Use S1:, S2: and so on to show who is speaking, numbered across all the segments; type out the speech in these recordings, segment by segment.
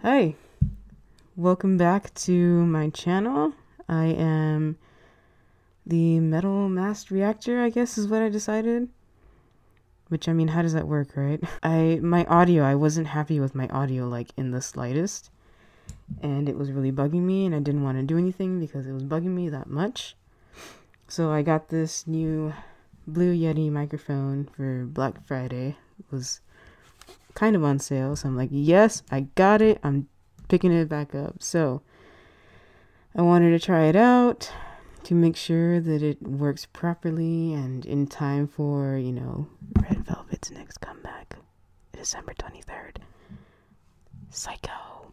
S1: Hi, welcome back to my channel. I am the metal mass reactor, I guess is what I decided. Which, I mean, how does that work, right? I wasn't happy with my audio, like, in the slightest. And it was really bugging me, and I didn't want to do anything because it was bugging me that much. So I got this new Blue Yeti microphone for Black Friday. It was kind of on sale, so I'm like, yes, I got it. I'm picking it back up. So I wanted to try it out to make sure that it works properly and in time for, Red Velvet's next comeback, December 23rd. Psycho.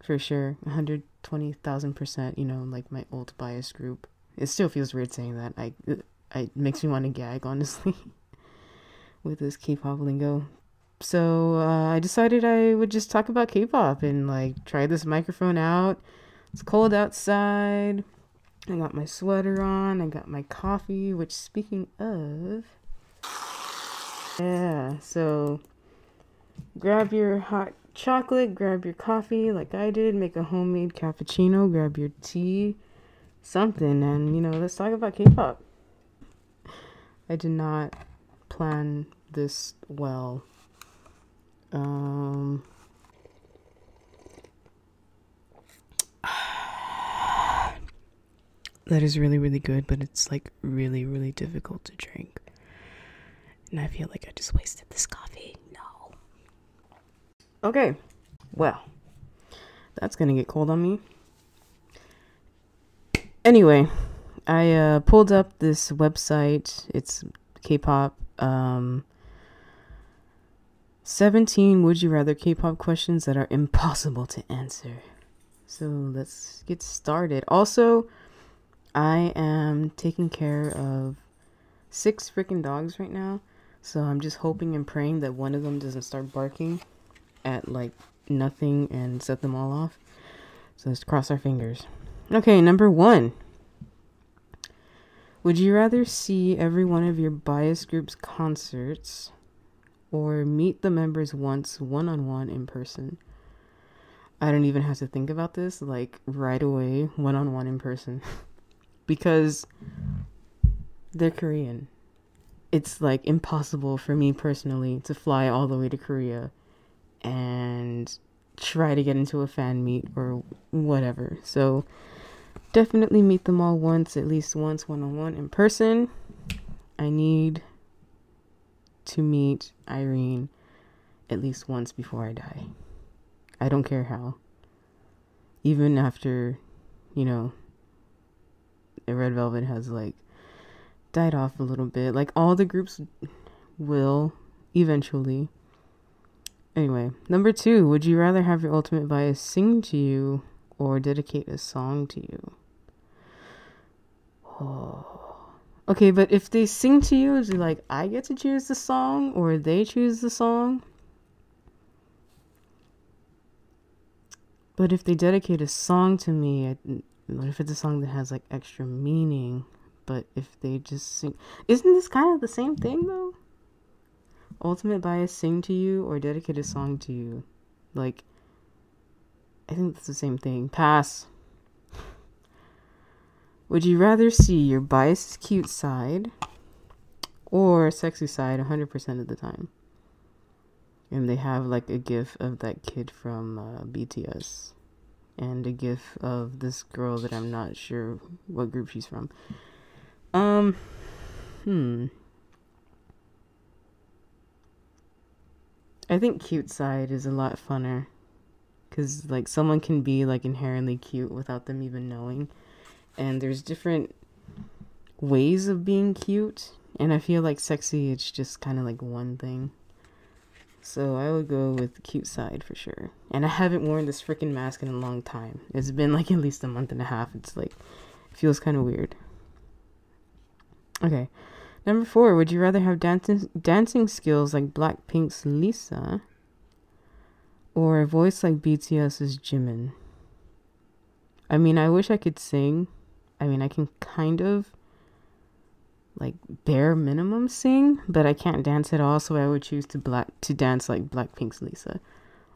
S1: For sure. 120,000%, like my old bias group. It still feels weird saying that. It makes me want to gag, honestly, with this K-pop lingo. So I decided I would just talk about K-pop and like try this microphone out. It's cold outside. I got my sweater on. I got my coffee, which, speaking of, yeah, so grab your hot chocolate, grab your coffee like I did, make a homemade cappuccino, grab your tea, something, and let's talk about K-pop. I did not plan this well. That is really, really good, but it's like really, really difficult to drink. And I feel like I just wasted this coffee. No. Okay. Well, that's gonna get cold on me. Anyway, I pulled up this website. It's K-pop. 17 would you rather K-pop questions that are impossible to answer. So let's get started. Also, I am taking care of 6 freaking dogs right now. So I'm just hoping and praying that one of them doesn't start barking at like nothing and set them all off. So let's cross our fingers. Okay, number 1. Would you rather see every one of your bias group's concerts or meet the members once one-on-one in person? I don't even have to think about this, like right away, one-on-one in person. Because they're Korean. It's like impossible for me personally to fly all the way to Korea and try to get into a fan meet or whatever. So definitely meet them all once, at least once, one-on-one in person. I need to meet Irene at least once before I die. I don't care how. Even after, Red Velvet has like died off a little bit. Like all the groups will eventually. Anyway, number 2, would you rather have your ultimate bias sing to you or dedicate a song to you? Oh. Okay, but if they sing to you, is it like I get to choose the song or they choose the song? But if they dedicate a song to me, what if it's a song that has like extra meaning? But if they just sing, isn't this kind of the same thing though? Ultimate bias sing to you or dedicate a song to you? Like, I think that's the same thing. Pass. Would you rather see your biased cute side or sexy side 100% of the time? And they have like a gif of that kid from BTS and a gif of this girl that I'm not sure what group she's from. I think cute side is a lot funner because like someone can be like inherently cute without them even knowing. And there's different ways of being cute. And I feel like sexy, it's just kind of like one thing. So I would go with cute side for sure. And I haven't worn this freaking mask in a long time. It's been like at least a month and a half. It's like, it feels kind of weird. Okay. Number 4, would you rather have dancing skills like Blackpink's Lisa or a voice like BTS's Jimin? I mean, I wish I could sing. I mean, I can kind of like bare minimum sing, but I can't dance at all, so I would choose to dance like Blackpink's Lisa.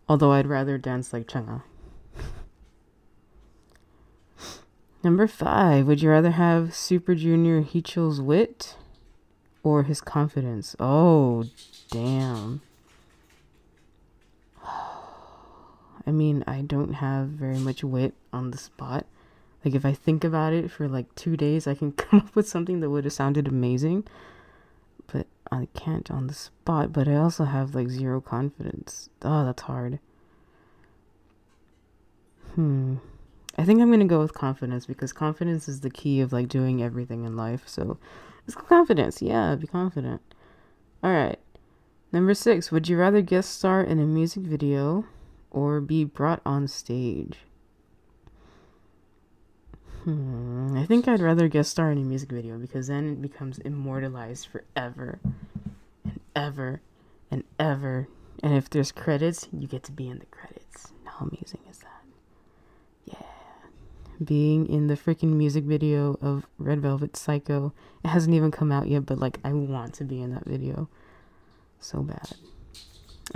S1: Although I'd rather dance like Chang'a. Number 5. Would you rather have Super Junior Heechul's wit or his confidence? Oh, damn. I mean, I don't have very much wit on the spot. Like, if I think about it for like 2 days, I can come up with something that would have sounded amazing. But I can't on the spot. But I also have like zero confidence. Oh, that's hard. I think I'm going to go with confidence because confidence is the key of like doing everything in life. So, let's go confidence. Yeah, be confident. All right. Number 6. Would you rather guest star in a music video or be brought on stage? I think I'd rather guest star in a music video because then it becomes immortalized forever and ever and ever. And if there's credits, you get to be in the credits. How amazing is that? Yeah. Being in the freaking music video of Red Velvet Psycho. It hasn't even come out yet, but like I want to be in that video so bad.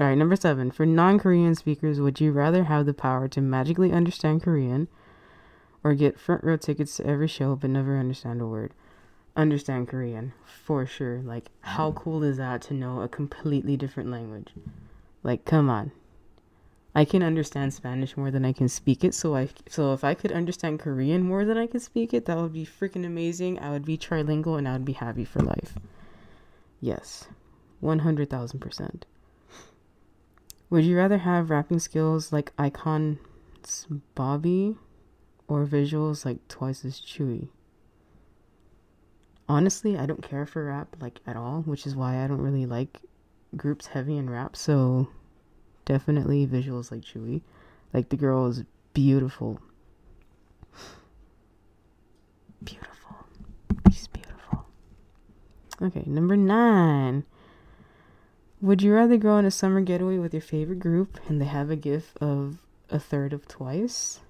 S1: All right, number 7. For non-Korean speakers, would you rather have the power to magically understand Korean or get front row tickets to every show but never understand a word? Understand Korean, for sure. Like, how cool is that to know a completely different language? Like, come on. I can understand Spanish more than I can speak it, so if I could understand Korean more than I could speak it, that would be freaking amazing. I would be trilingual and I would be happy for life. Yes, 100,000%. Would you rather have rapping skills like Icon's Bobby or visuals like Twice as Chewy? Honestly, I don't care for rap like at all, which is why I don't really like groups heavy in rap. So definitely visuals like Chewy. Like the girl is beautiful. Beautiful. She's beautiful. Okay, number 9. Would you rather go on a summer getaway with your favorite group and they have a gif of a third of Twice?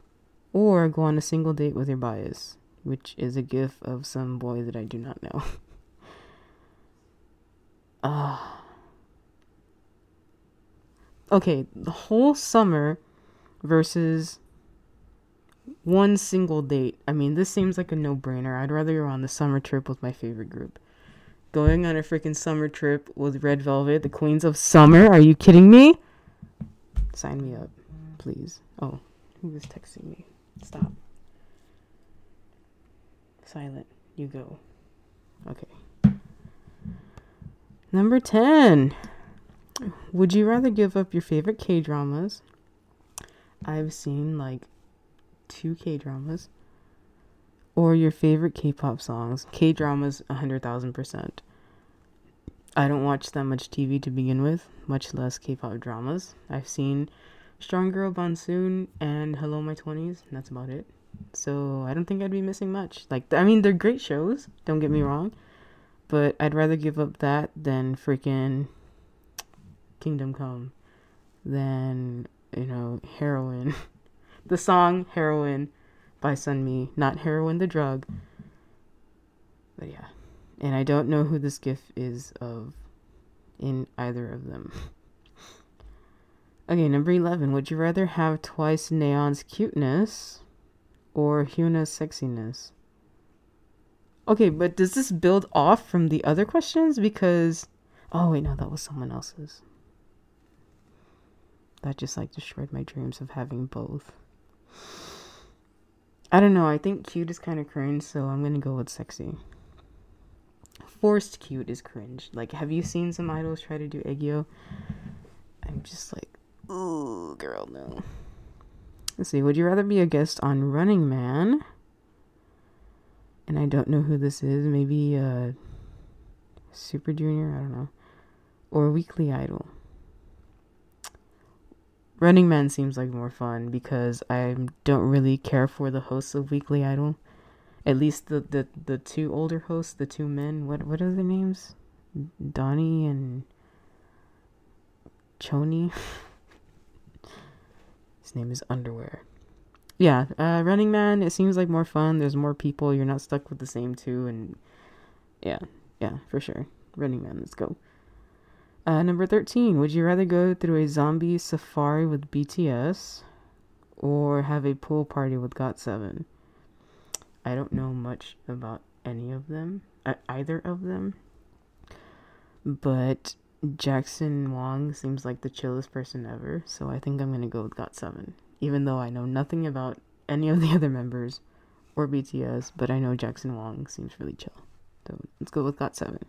S1: Or go on a single date with your bias, which is a gif of some boy that I do not know. Okay, the whole summer versus one single date. I mean, this seems like a no-brainer. I'd rather go on the summer trip with my favorite group. Going on a freaking summer trip with Red Velvet, the Queens of Summer. Are you kidding me? Sign me up, please. Oh, who is texting me? Stop. Silent. You go. Okay. Number 10. Would you rather give up your favorite K-dramas? I've seen like 2 K-dramas. Or your favorite K-pop songs. K-dramas, 100,000%. I don't watch that much TV to begin with, much less K-pop dramas. I've seen Strong Girl Monsoon and Hello My 20s, and that's about it. So I don't think I'd be missing much. Like, I mean, they're great shows, don't get me wrong, but I'd rather give up that than freaking Kingdom Come, than, Heroin. The song Heroin by Sunmi, not heroin the drug. But yeah. And I don't know who this gif is of in either of them. Okay, number 11. Would you rather have Twice Neon's cuteness or Hyuna's sexiness? Okay, but does this build off from the other questions? Because... Oh, wait, no, that was someone else's. That just, destroyed my dreams of having both. I don't know, I think cute is kind of cringe, so I'm gonna go with sexy. Forced cute is cringe. Like, have you seen some idols try to do aegyo? I'm just like, ooh, girl, no. Let's see, would you rather be a guest on Running Man? And I don't know who this is, maybe Super Junior, I don't know. Or Weekly Idol. Running Man seems like more fun because I don't really care for the hosts of Weekly Idol. At least the 2 older hosts, the 2 men. What are their names? Donnie and Choni. His name is Underwear. Yeah, Running Man, it seems like more fun. There's more people. You're not stuck with the same 2. And yeah, for sure. Running Man, let's go. Number 13. Would you rather go through a zombie safari with BTS or have a pool party with GOT7? I don't know much about any of them, either of them, but Jackson Wang seems like the chillest person ever, so I think I'm gonna go with GOT7, even though I know nothing about any of the other members or BTS, but I know Jackson Wang seems really chill. So let's go with GOT7.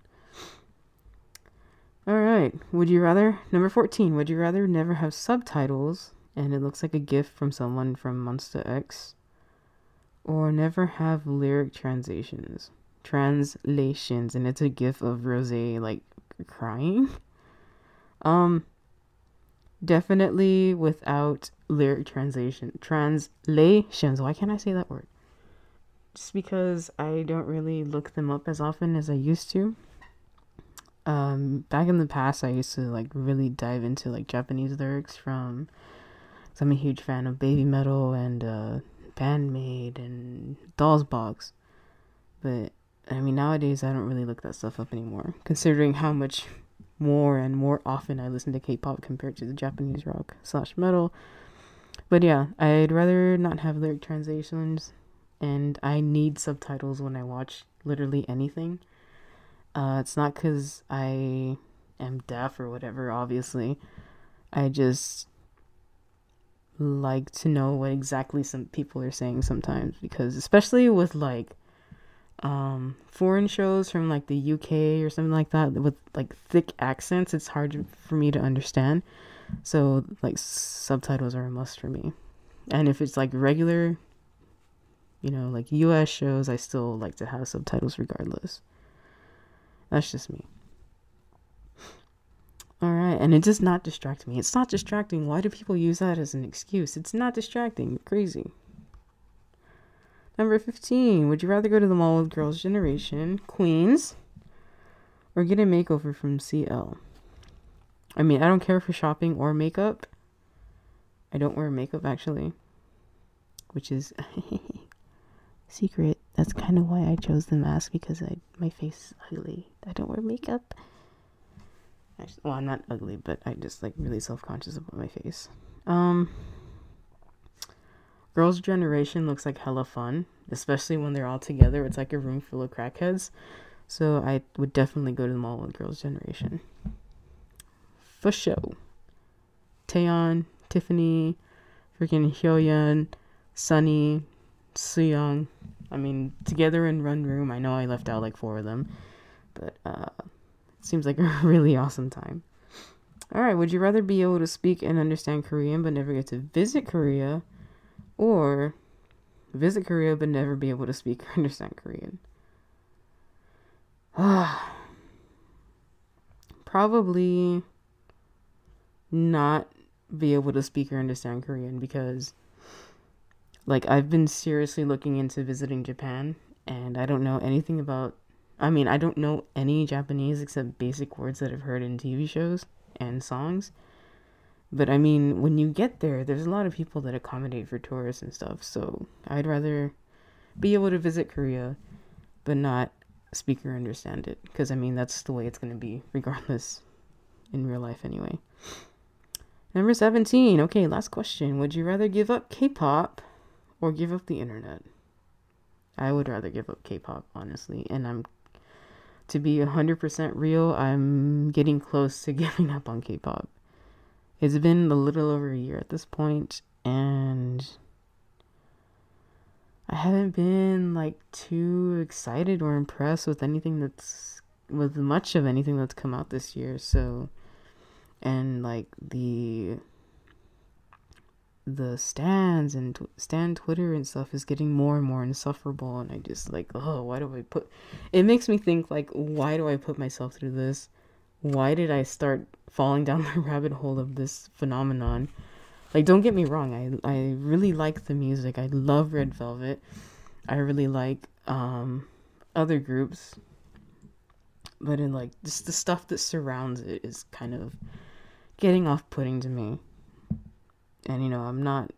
S1: Alright, would you rather, number 14, would you rather never have subtitles, and it looks like a gift from someone from Monster X, or never have lyric translations, and it's a gif of Rose, like, crying? Definitely without lyric translations. Why can't I say that word? Just because I don't really look them up as often as I used to. Back in the past, I used to like really dive into like Japanese lyrics from. Cause I'm a huge fan of Baby Metal and Bandmate and Doll's Box, but I mean nowadays I don't really look that stuff up anymore. Considering how much more and more often I listen to K-pop compared to the Japanese rock / metal. But yeah, I'd rather not have lyric translations, and I need subtitles when I watch literally anything. It's not because I am deaf or whatever, obviously. I just like to know what exactly some people are saying sometimes, because especially with like foreign shows from like the UK or something like that with like thick accents, it's hard for me to understand. So like subtitles are a must for me. And if it's like regular, like US shows, I still like to have subtitles regardless. That's just me. Alright, and it does not distract me. It's not distracting. Why do people use that as an excuse? It's not distracting. You're crazy. Number 15. Would you rather go to the mall with Girls' Generation, Queens, or get a makeover from CL? I mean, I don't care for shopping or makeup. I don't wear makeup, actually. Which is secret. That's kind of why I chose the mask, because my face is ugly. I don't wear makeup. Actually, well, I'm not ugly, but I just like really self-conscious about my face. Girls' Generation looks like hella fun, especially when they're all together. It's like a room full of crackheads. So I would definitely go to the mall with Girls' Generation. For show. Taeyeon, Tiffany, freaking Hyoyeon, Sunny, Sooyoung. I mean, together in one room. I know I left out like 4 of them, but it seems like a really awesome time. Alright, would you rather be able to speak and understand Korean but never get to visit Korea, or visit Korea but never be able to speak or understand Korean? Probably not be able to speak or understand Korean, because like I've been seriously looking into visiting Japan, and I don't know anything about, I don't know any Japanese except basic words that I've heard in TV shows and songs. But I mean, when you get there, there's a lot of people that accommodate for tourists and stuff. So I'd rather be able to visit Korea, but not speak or understand it. Because I mean, that's the way it's going to be regardless in real life anyway. Number 17. Okay, last question. Would you rather give up K-pop or give up the internet? I would rather give up K-pop, honestly. And to be 100% real, I'm getting close to giving up on K-pop. It's been a little over a year at this point, and I haven't been like too excited or impressed with much of anything that's come out this year. So, and like the stands and stan Twitter and stuff is getting more and more insufferable, and I just like, it makes me think like, why do I put myself through this? Why did I start falling down the rabbit hole of this phenomenon? Like, don't get me wrong, I really like the music. I love Red Velvet. I really like other groups, but in like just the stuff that surrounds it is kind of getting off-putting to me. And I'm not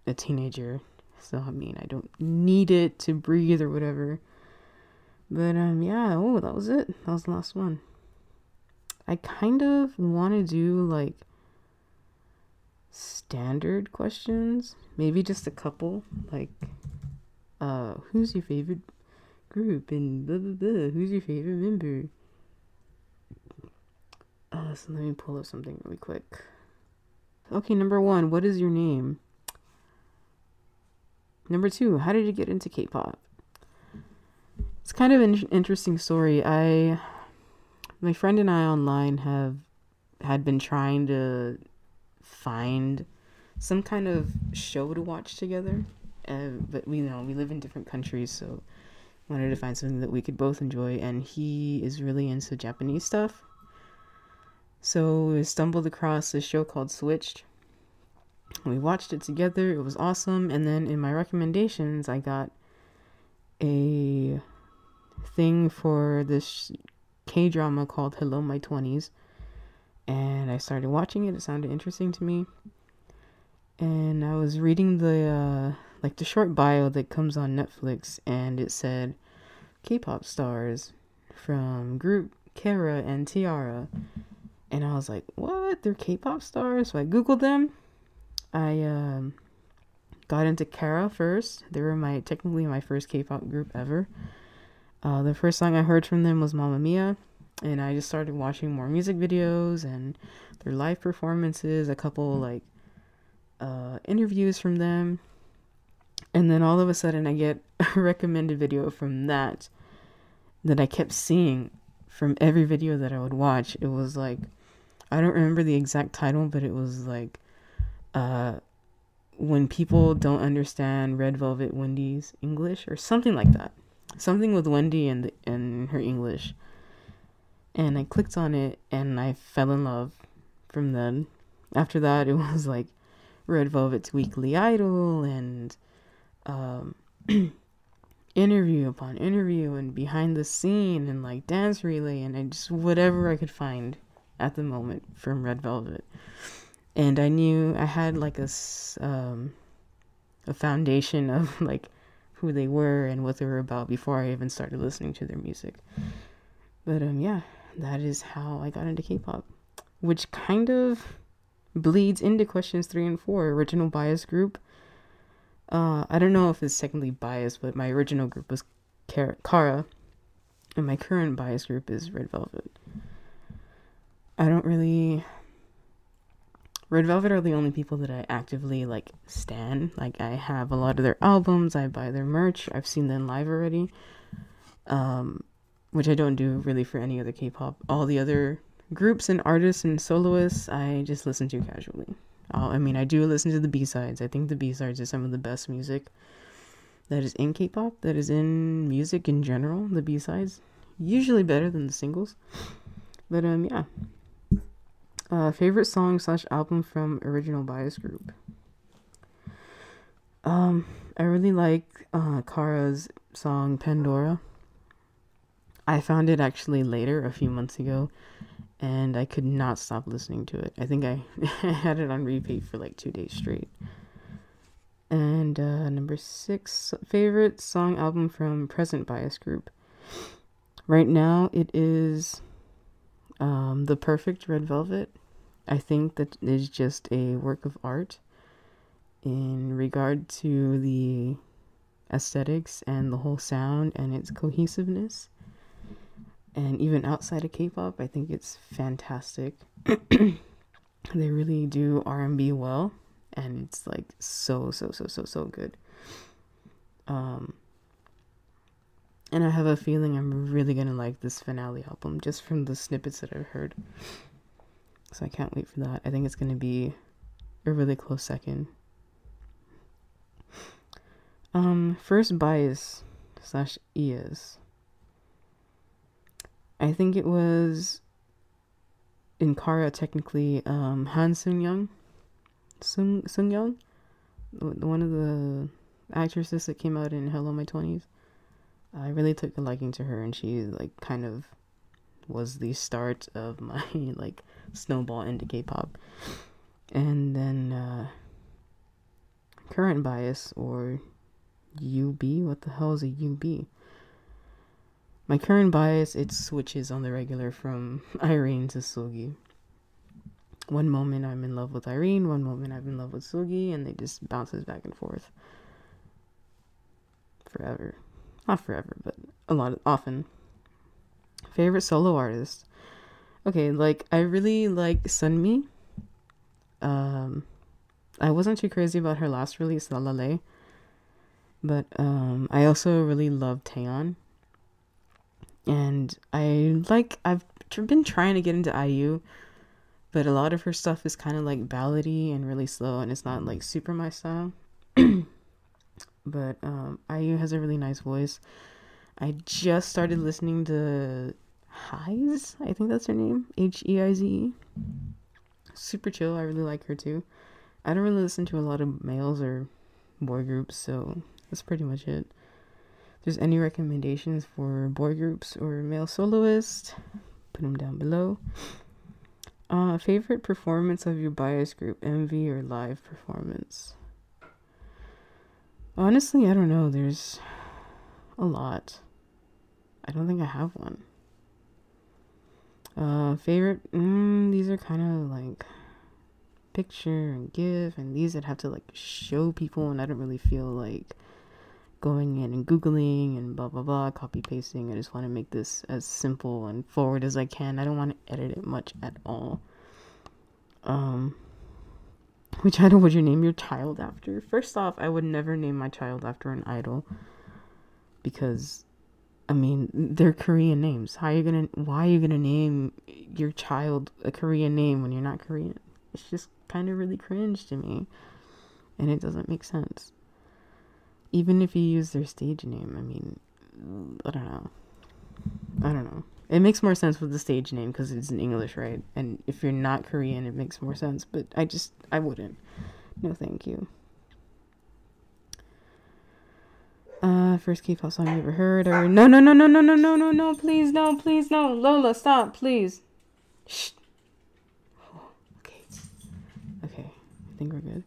S1: a teenager, so I mean, I don't need it to breathe or whatever. But yeah, that was it. That was the last one. I kind of want to do like standard questions, maybe just a couple, like who's your favorite group and blah blah blah, who's your favorite member. So let me pull up something really quick. Okay, number 1, what is your name? Number 2, how did you get into K-pop? It's kind of an interesting story. My friend and I online had been trying to find some kind of show to watch together, but we live in different countries, so wanted to find something that we could both enjoy. And he is really into Japanese stuff, so we stumbled across a show called Switched. We watched it together. It was awesome. And then in my recommendations, I got a thing for this K-drama called Hello My 20s. And I started watching it. It sounded interesting to me. And I was reading the short bio that comes on Netflix, and it said K-pop stars from group Kara and Tiara. And I was like, what? They're K-pop stars? So I Googled them. I got into Kara first. They were technically my first K-pop group ever. The first song I heard from them was Mamma Mia, and I just started watching more music videos and their live performances, a couple interviews from them, and then all of a sudden I get a recommended video from that I kept seeing from every video that I would watch. It was like, I don't remember the exact title, but it was like when people don't understand Red Velvet Wendy's English, or something like that. Something with Wendy and her English. And I clicked on it and I fell in love from then. After that, it was like Red Velvet's Weekly Idol and interview upon interview and behind the scene and like dance relay, and I just whatever I could find at the moment from Red Velvet. And I knew I had like a foundation of like who they were and what they were about before I even started listening to their music. But yeah, that is how I got into K-pop, which kind of bleeds into questions 3 and 4. Original bias group. I don't know if it's technically biased, but my original group was Kara, and my current bias group is Red Velvet. Red Velvet are the only people that I actively like stan. Like, I have a lot of their albums, I buy their merch, I've seen them live already, which I don't do really for any other K-pop. All the other groups and artists and soloists I just listen to casually. I do listen to the B-sides. I think the B-sides are some of the best music that is in K-pop, that is in music in general. The B-sides usually better than the singles. But yeah. Favorite song / album from original bias group. I really like Kara's song Pandora. I found it actually later, a few months ago, and I could not stop listening to it. I think I had it on repeat for like 2 days straight. And number 6, favorite song album from present bias group. Right now it is The Perfect Red Velvet. I think that is just a work of art in regard to the aesthetics and the whole sound and its cohesiveness. And even outside of K-pop, I think it's fantastic. They really do R&B well, and it's like so good. And I have a feeling I'm really gonna like this finale album just from the snippets that I've heard. So I can't wait for that. I think it's gonna be a really close second. First bias / ES. I think it was in Kara, technically, Han Sung-young, one of the actresses that came out in Hello My 20s. I really took a liking to her, and she like kind of was the start of my like snowball into K-pop. And then current bias, or UB. What the hell is a UB? My current bias, it switches on the regular from Irene to Sugi. One moment I'm in love with Irene, one moment I'm in love with Sugi, and they just bounces back and forth. Forever. Not forever, but often. Favorite solo artist? Okay, like, I really like Sunmi. I wasn't too crazy about her last release, La La La. But I also really love Taeyeon. And I've been trying to get into IU, but a lot of her stuff is kind of like ballady and really slow, and it's not like super my style. But IU has a really nice voice. I just started listening to Heize, I think that's her name, Heize. Super chill. I really like her too. I don't really listen to a lot of males or boy groups, so that's pretty much it. If there's any recommendations for boy groups or male soloists, put them down below. Favorite performance of your bias group, MV or live performance? Honestly, I don't know. There's a lot. I don't think I have one. Favorite? These are kind of like picture and GIF, and these I'd have to like show people, and I don't really feel like going in and googling and blah blah blah, copy pasting. I just want to make this as simple and forward as I can. I don't want to edit it much at all. Which idol would you name your child after? First off, I would never name my child after an idol, because I mean, they're Korean names. Why are you gonna name your child a Korean name when you're not Korean? It's just kind of really cringe to me, and it doesn't make sense. Even if you use their stage name, I mean, I don't know. It makes more sense with the stage name because it's in English, right? And if you're not Korean, it makes more sense. But I wouldn't. No, thank you. First K-pop song you ever heard? Or no, please, no, Lola, stop, please. Shh. Okay, I think we're good.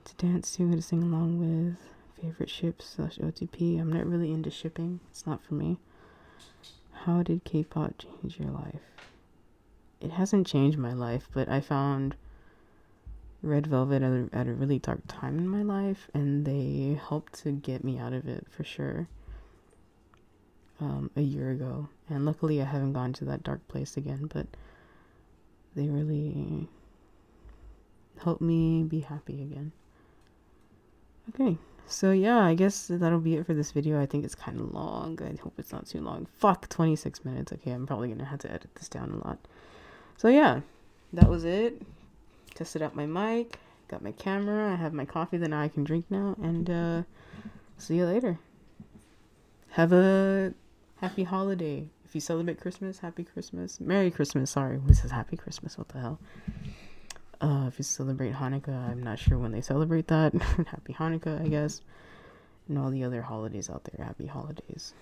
S1: To dance to, to sing along with. Favorite ships / OTP. I'm not really into shipping. It's not for me. How did K-pop change your life? It hasn't changed my life, but I found Red Velvet at a really dark time in my life, and they helped to get me out of it for sure. A year ago, and luckily I haven't gone to that dark place again, but they really helped me be happy again. Okay, so yeah, I guess that'll be it for this video. I think it's kind of long. I hope it's not too long. Fuck, 26 minutes. Okay, I'm probably gonna have to edit this down a lot. So yeah, that was it. Tested out my mic, got my camera, I have my coffee that now I can drink now, and see you later. Have a happy holiday. If you celebrate Christmas, happy Christmas. Merry Christmas, sorry. This is happy Christmas, what the hell. If you celebrate Hanukkah, I'm not sure when they celebrate that. Happy Hanukkah, I guess. And all the other holidays out there, happy holidays.